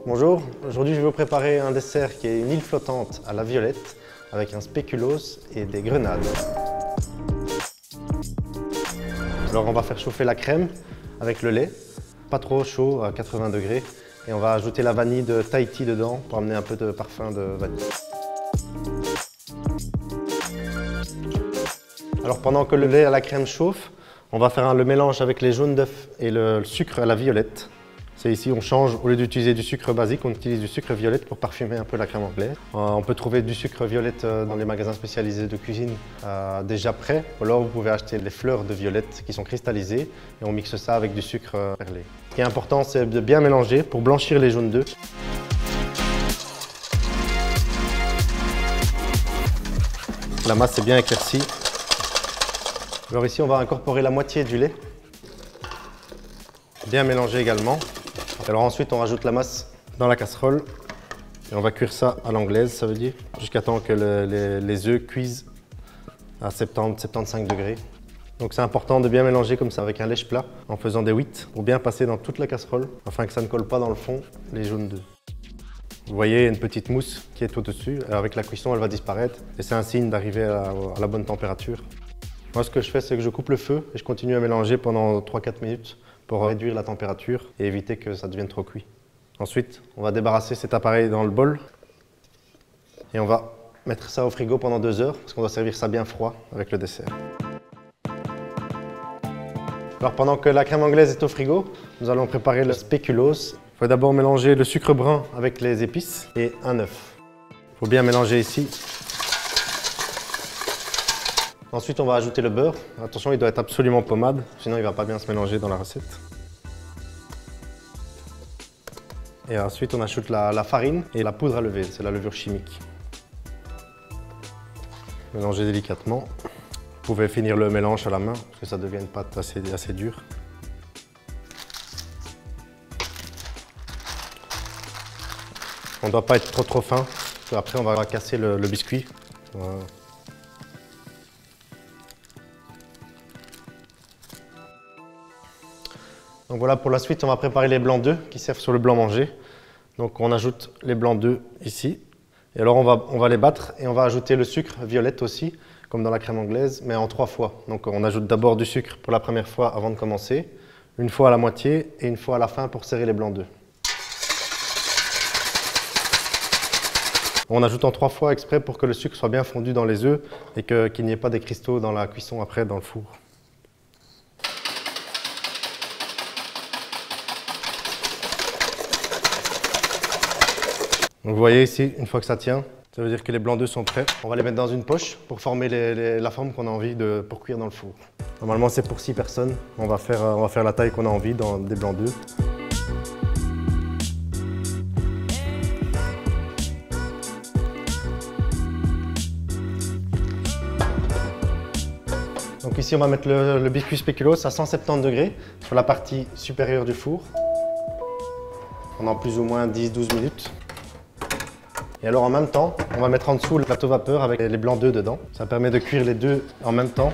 Bonjour, aujourd'hui je vais vous préparer un dessert qui est une île flottante à la violette avec un spéculoos et des grenades. Alors on va faire chauffer la crème avec le lait, pas trop chaud à 80 degrés, et on va ajouter la vanille de Tahiti dedans pour amener un peu de parfum de vanille. Alors pendant que le lait à la crème chauffe, on va faire le mélange avec les jaunes d'œufs et le sucre à la violette. C'est ici, on change, au lieu d'utiliser du sucre basique, on utilise du sucre violette pour parfumer un peu la crème anglaise. On peut trouver du sucre violette dans les magasins spécialisés de cuisine déjà prêt. Ou alors vous pouvez acheter les fleurs de violette qui sont cristallisées et on mixe ça avec du sucre perlé. Ce qui est important, c'est de bien mélanger pour blanchir les jaunes d'œufs. La masse est bien éclaircie. Alors ici, on va incorporer la moitié du lait. Bien mélanger également. Alors ensuite, on rajoute la masse dans la casserole et on va cuire ça à l'anglaise, ça veut dire, jusqu'à temps que les œufs cuisent à 70-75 degrés. Donc c'est important de bien mélanger comme ça avec un lèche plat en faisant des huit pour bien passer dans toute la casserole afin que ça ne colle pas dans le fond les jaunes d'œufs. Vous voyez, il y a une petite mousse qui est au-dessus. Avec la cuisson, elle va disparaître et c'est un signe d'arriver à la bonne température. Moi, ce que je fais, c'est que je coupe le feu et je continue à mélanger pendant 3-4 minutes pour réduire la température et éviter que ça devienne trop cuit. Ensuite, on va débarrasser cet appareil dans le bol et on va mettre ça au frigo pendant 2 heures parce qu'on doit servir ça bien froid avec le dessert. Alors pendant que la crème anglaise est au frigo, nous allons préparer le spéculoos. Il faut d'abord mélanger le sucre brun avec les épices et un œuf. Il faut bien mélanger ici. Ensuite, on va ajouter le beurre. Attention, il doit être absolument pommade, sinon il ne va pas bien se mélanger dans la recette. Et ensuite, on ajoute la farine et la poudre à lever, c'est la levure chimique. Mélangez délicatement. Vous pouvez finir le mélange à la main, parce que ça devient une pâte assez dure. On ne doit pas être trop fin, parce qu'après on va casser le biscuit. Voilà. Donc voilà, pour la suite, on va préparer les blancs d'œufs qui servent sur le blanc manger. Donc on ajoute les blancs d'œufs ici. Et alors on va les battre et on va ajouter le sucre violette aussi, comme dans la crème anglaise, mais en 3 fois. Donc on ajoute d'abord du sucre pour la première fois avant de commencer, une fois à la moitié et une fois à la fin pour serrer les blancs d'œufs. On ajoute en 3 fois exprès pour que le sucre soit bien fondu dans les œufs et qu'il n'y ait pas des cristaux dans la cuisson après dans le four. Donc vous voyez ici, une fois que ça tient, ça veut dire que les blancs d'œufs sont prêts. On va les mettre dans une poche pour former la forme qu'on a envie pour cuire dans le four. Normalement c'est pour 6 personnes. On va faire la taille qu'on a envie dans des blancs d'œufs. Donc ici on va mettre le biscuit spéculoos à 170 degrés sur la partie supérieure du four pendant plus ou moins 10-12 minutes. Et alors en même temps, on va mettre en dessous le plateau vapeur avec les blancs d'œufs dedans. Ça permet de cuire les deux en même temps.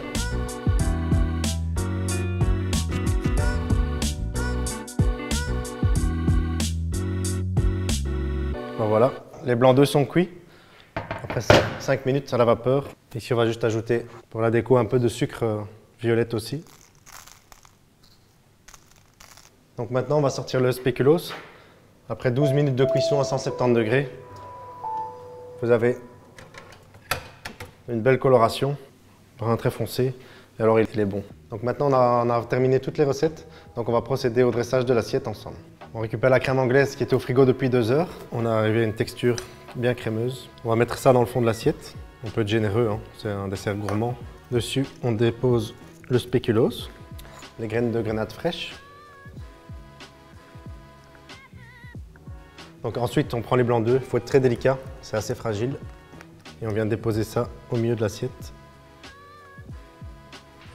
Ben voilà, les blancs d'œufs sont cuits. Après 5 minutes à la vapeur. Ici on va juste ajouter pour la déco un peu de sucre violette aussi. Donc maintenant on va sortir le spéculoos. Après 12 minutes de cuisson à 170 degrés. Vous avez une belle coloration, brun très foncé, et alors il est bon. Donc maintenant on a terminé toutes les recettes, donc on va procéder au dressage de l'assiette ensemble. On récupère la crème anglaise qui était au frigo depuis 2 heures. On a arrivé à une texture bien crémeuse. On va mettre ça dans le fond de l'assiette. On peut être généreux, hein. C'est un dessert gourmand. Dessus, on dépose le spéculoos, les graines de grenade fraîches. Donc ensuite, on prend les blancs d'œufs, il faut être très délicat, c'est assez fragile. Et on vient déposer ça au milieu de l'assiette.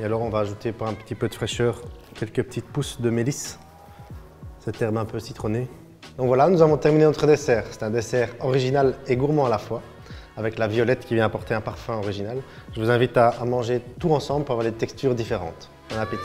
Et alors on va ajouter pour un petit peu de fraîcheur quelques petites pousses de mélisse, cette herbe un peu citronnée. Donc voilà, nous avons terminé notre dessert. C'est un dessert original et gourmand à la fois, avec la violette qui vient apporter un parfum original. Je vous invite à manger tout ensemble pour avoir des textures différentes. Bon appétit!